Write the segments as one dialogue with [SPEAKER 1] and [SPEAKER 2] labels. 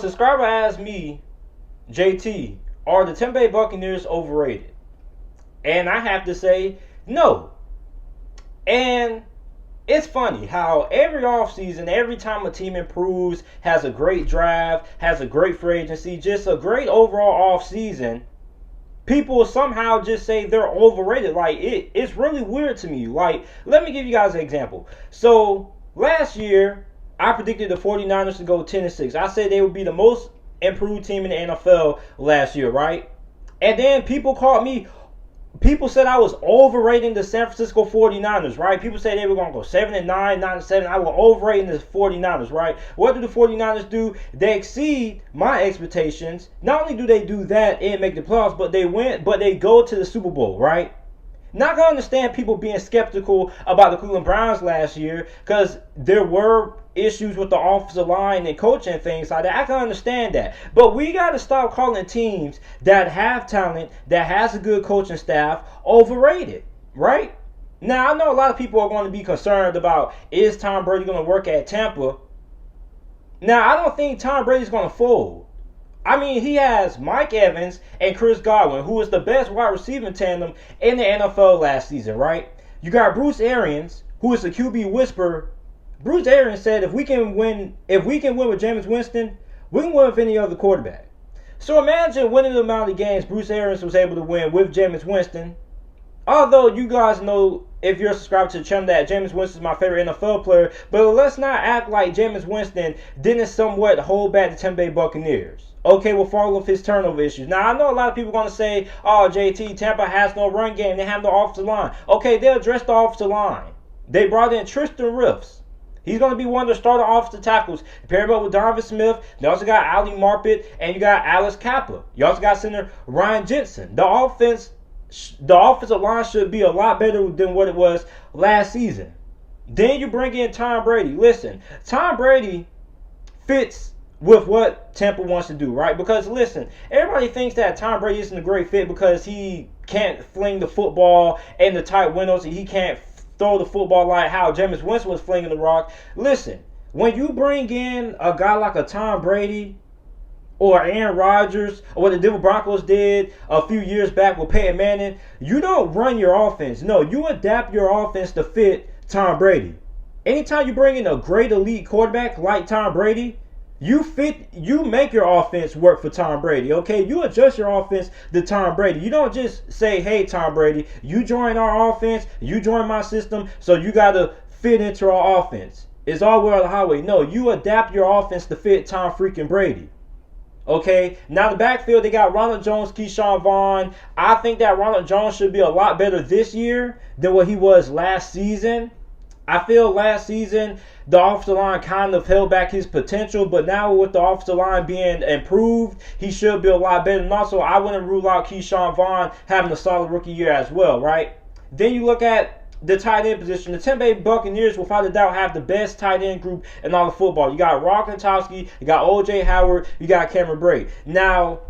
[SPEAKER 1] subscriber asked me, JT, are the Tampa Bay Buccaneers overrated? And I have to say, no. And it's funny how every offseason, every time a team improves, has a great draft, has a great free agency, just a great overall offseason, people somehow just say they're overrated. Like, it's really weird to me. Like, let me give you guys an example. So, last year, I predicted the 49ers to go 10-6. I said they would be the most improved team in the NFL last year, right? And then people said I was overrating the San Francisco 49ers, right? People said they were going to go 7-9, 9-7. I was overrating the 49ers, right? What do the 49ers do? They exceed my expectations. Not only do they do that and make the playoffs, but they go to the Super Bowl, right? Not going to understand people being skeptical about the Cleveland Browns last year because there were issues with the offensive line and coaching and things like that. I can understand that. But we got to stop calling teams that have talent, that has a good coaching staff, overrated, right? Now, I know a lot of people are going to be concerned about, is Tom Brady going to work at Tampa? Now, I don't think Tom Brady's going to fold. I mean, he has Mike Evans and Chris Godwin, who is the best wide receiving tandem in the NFL last season, right? You got Bruce Arians, who is the QB whisperer. Bruce Arians said, if we can win with Jameis Winston, we can win with any other quarterback. So imagine winning the amount of games Bruce Arians was able to win with Jameis Winston. Although you guys know, if you're subscribed to the channel, that Jameis Winston is my favorite NFL player, but let's not act like Jameis Winston didn't somewhat hold back the Tampa Bay Buccaneers. Okay, with all of his turnover issues. Now, I know a lot of people are going to say, oh, JT, Tampa has no run game. They have no offensive line. Okay, they addressed the offensive line. They brought in Tristan Wirfs. He's going to be one of the starting offensive tackles. Paired up with Donovan Smith. They also got Ali Marpet, and you got Alex Kappa. You also got center Ryan Jensen. The offensive line should be a lot better than what it was last season. Then you bring in Tom Brady. Listen, Tom Brady fits with what Tampa wants to do, right? Because, listen, everybody thinks that Tom Brady isn't a great fit because he can't fling the football in the tight windows and he can't throw the football like how Jameis Winston was flinging the rock. Listen, when you bring in a guy like a Tom Brady or Aaron Rodgers or what the Denver Broncos did a few years back with Peyton Manning, you don't run your offense. No, you adapt your offense to fit Tom Brady. Anytime you bring in a great elite quarterback like Tom Brady, you make your offense work for Tom Brady, okay? You adjust your offense to Tom Brady. You don't just say, hey, Tom Brady, you join our offense, you join my system, so you got to fit into our offense. It's all way on the highway. No, you adapt your offense to fit Tom freaking Brady. Okay, now the backfield, they got Ronald Jones, Keyshawn Vaughn. I think that Ronald Jones should be a lot better this year than what he was last season. I feel last season, the offensive line kind of held back his potential, but now with the offensive line being improved, he should be a lot better. And also, I wouldn't rule out Keyshawn Vaughn having a solid rookie year as well, right? Then you look at the tight end position. The Tampa Bay Buccaneers, without a doubt, have the best tight end group in all of football. You got Rock Gronkowski, you got O.J. Howard, you got Cameron Brate. Now,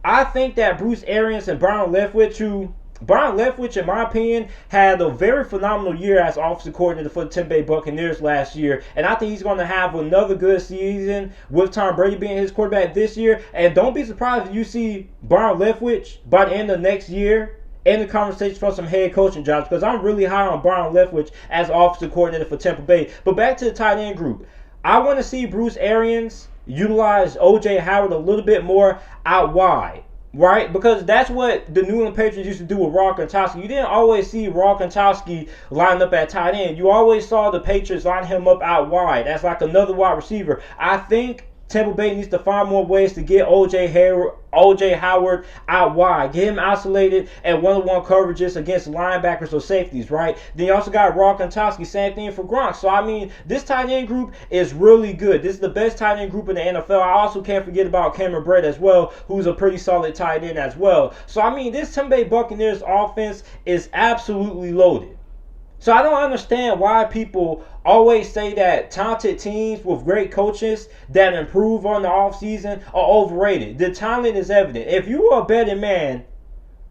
[SPEAKER 1] I think that Bruce Arians and Brian Leftwich, in my opinion, had a very phenomenal year as offensive coordinator for the Tampa Bay Buccaneers last year. And I think he's going to have another good season with Tom Brady being his quarterback this year. And don't be surprised if you see Brian Leftwich by the end of next year in the conversation for some head coaching jobs, because I'm really high on Brian Leftwich as offensive coordinator for Tampa Bay. But back to the tight end group. I want to see Bruce Arians utilize O.J. Howard a little bit more out wide. Right? Because that's what the New England Patriots used to do with Rock Gronkowski. You didn't always see Rock Gronkowski lined up at tight end. You always saw the Patriots line him up out wide. That's like another wide receiver. I think Tampa Bay needs to find more ways to get O.J. Howard out wide. Get him isolated at one-on-one coverages against linebackers or safeties, right? Then you also got Rock Gronkowski, same thing for Gronk. So, I mean, this tight end group is really good. This is the best tight end group in the NFL. I also can't forget about Cameron Brate as well, who's a pretty solid tight end as well. So, I mean, this Tampa Bay Buccaneers offense is absolutely loaded. So I don't understand why people always say that talented teams with great coaches that improve on the offseason are overrated. The talent is evident. If you were a betting man,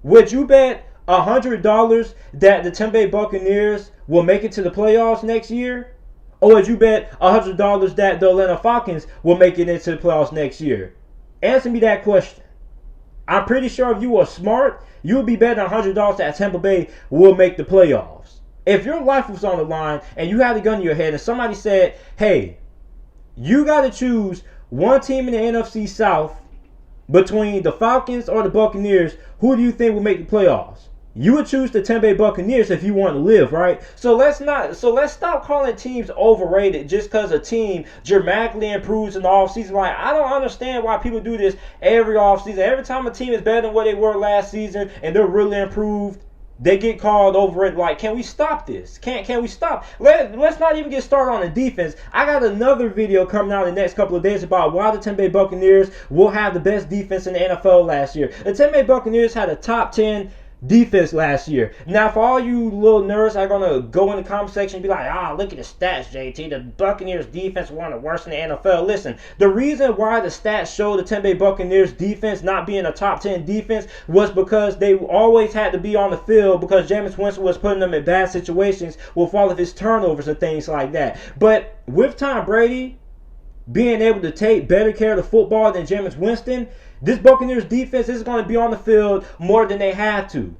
[SPEAKER 1] would you bet $100 that the Tampa Bay Buccaneers will make it to the playoffs next year? Or would you bet $100 that the Atlanta Falcons will make it into the playoffs next year? Answer me that question. I'm pretty sure if you were smart, you would be betting $100 that Tampa Bay will make the playoffs. If your life was on the line and you had a gun in your head and somebody said, hey, you got to choose one team in the NFC South between the Falcons or the Buccaneers, who do you think will make the playoffs? You would choose the Tampa Bay Buccaneers if you want to live, right? So let's stop calling teams overrated just because a team dramatically improves in the offseason. Like, I don't understand why people do this every offseason. Every time a team is better than what they were last season and they're really improved, they get called overrated. Like, can we stop this? Can we stop? Let's not even get started on the defense. I got another video coming out in the next couple of days about why the Tampa Bay Buccaneers will have the best defense in the NFL last year. The Tampa Bay Buccaneers had a top 10 defense last year. Now, for all you little nerds are going to go in the comment section and be like, look at the stats, JT. The Buccaneers defense one of the worst in the NFL. Listen, the reason why the stats show the Tampa Bay Buccaneers defense not being a top 10 defense was because they always had to be on the field because Jameis Winston was putting them in bad situations with all of his turnovers and things like that. But with Tom Brady being able to take better care of the football than Jameis Winston, this Buccaneers defense is going to be on the field more than they have to.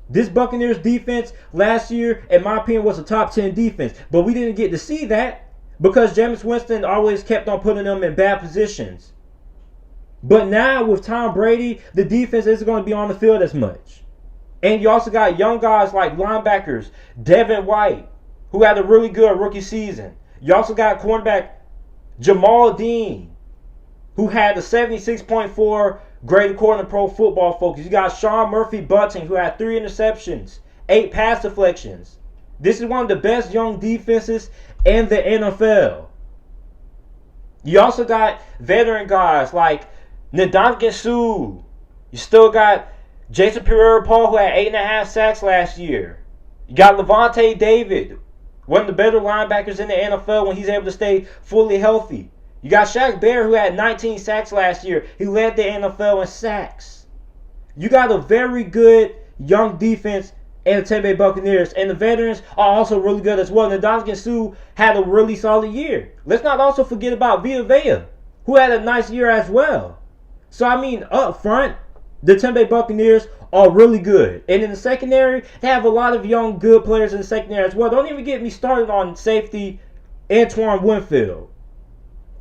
[SPEAKER 1] This Buccaneers defense last year, in my opinion, was a top 10 defense. But we didn't get to see that because Jameis Winston always kept on putting them in bad positions. But now with Tom Brady, the defense isn't going to be on the field as much. And you also got young guys like linebackers, Devin White, who had a really good rookie season. You also got cornerback Jamal Dean, who had a 76.4 grade according to Pro Football Focus. You got Sean Murphy-Bunting, who had 3 interceptions, 8 pass deflections. This is one of the best young defenses in the NFL. You also got veteran guys like Ndamukong Suh. You still got Jason Pierre-Paul, who had 8.5 sacks last year. You got Levante David, one of the better linebackers in the NFL when he's able to stay fully healthy. You got Shaq Barrett, who had 19 sacks last year. He led the NFL in sacks. You got a very good young defense in the Tampa Bay Buccaneers. And the veterans are also really good as well. Ndamukong Suh had a really solid year. Let's not also forget about Vita Vea, who had a nice year as well. So, I mean, up front, the Tampa Bay Buccaneers are really good. And in the secondary, they have a lot of young, good players in the secondary as well. Don't even get me started on safety Antoine Winfield.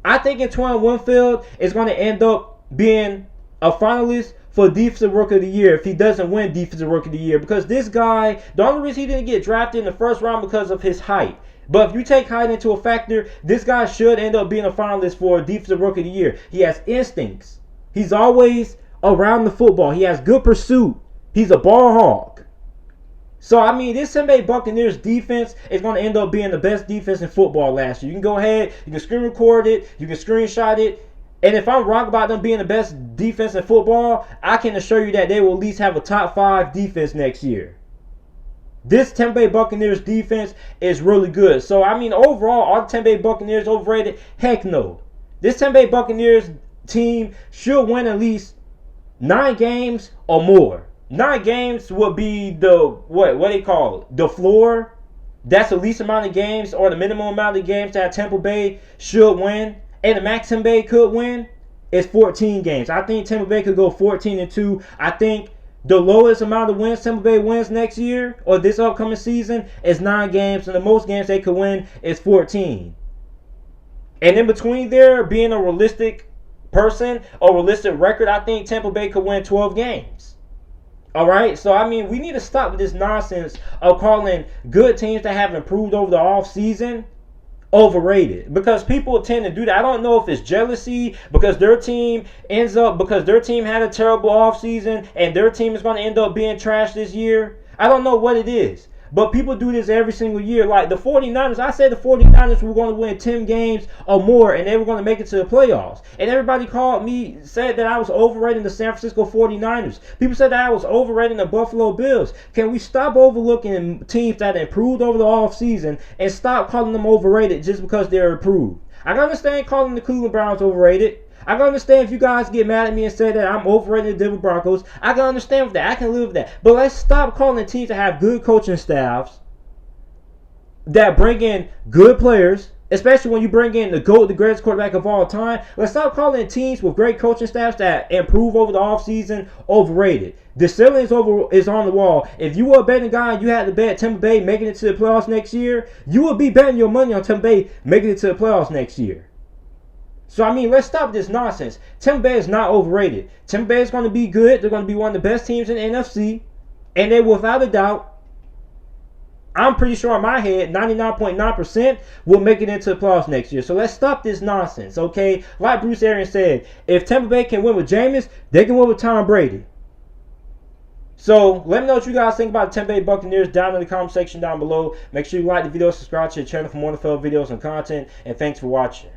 [SPEAKER 1] I think Antoine Winfield is going to end up being a finalist for Defensive Rookie of the Year if he doesn't win Defensive Rookie of the Year. Because this guy, the only reason he didn't get drafted in the first round because of his height. But if you take height into a factor, this guy should end up being a finalist for Defensive Rookie of the Year. He has instincts. He's always around the football. He has good pursuit. He's a ball hawk. So, I mean, this Tampa Bay Buccaneers defense is going to end up being the best defense in football last year. You can go ahead, you can screen record it, you can screenshot it. And if I'm wrong about them being the best defense in football, I can assure you that they will at least have a top 5 defense next year. This Tampa Bay Buccaneers defense is really good. So, I mean, overall, are the Tampa Bay Buccaneers overrated? Heck no. This Tampa Bay Buccaneers team should win at least 9 games or more. 9 games would be the, what they call it, the floor. That's the least amount of games or the minimum amount of games that Tampa Bay should win. And the max Tampa Bay could win is 14 games. I think Tampa Bay could go 14-2. I think the lowest amount of wins Tampa Bay wins next year or this upcoming season is 9 games. And the most games they could win is 14. And in between there, being a realistic person or realistic record, I think Tampa Bay could win 12 games. All right, so I mean, we need to stop with this nonsense of calling good teams that have improved over the offseason overrated, because people tend to do that. I don't know if it's jealousy because their team had a terrible offseason and their team is going to end up being trash this year. I don't know what it is. But people do this every single year. Like the 49ers, I said the 49ers were going to win 10 games or more and they were going to make it to the playoffs. And everybody said that I was overrating the San Francisco 49ers. People said that I was overrating the Buffalo Bills. Can we stop overlooking teams that improved over the offseason and stop calling them overrated just because they're improved? I can understand calling the Cleveland Browns overrated. I can understand if you guys get mad at me and say that I'm overrating the Denver Broncos. I can understand with that. I can live with that. But let's stop calling the teams that have good coaching staffs that bring in good players, especially when you bring in the GOAT, the greatest quarterback of all time. Let's stop calling teams with great coaching staffs that improve over the offseason overrated. The ceiling is on the wall. If you were a betting guy and you had to bet Tampa Bay making it to the playoffs next year, you would be betting your money on Tampa Bay making it to the playoffs next year. So, I mean, let's stop this nonsense. Tampa Bay is not overrated. Tampa Bay is going to be good. They're going to be one of the best teams in the NFC. And they, without a doubt, I'm pretty sure in my head, 99.9% will make it into the playoffs next year. So let's stop this nonsense, okay? Like Bruce Arians said, if Tampa Bay can win with Jameis, they can win with Tom Brady. So let me know what you guys think about the Tampa Bay Buccaneers down in the comment section down below. Make sure you like the video, subscribe to the channel for more NFL videos and content. And thanks for watching.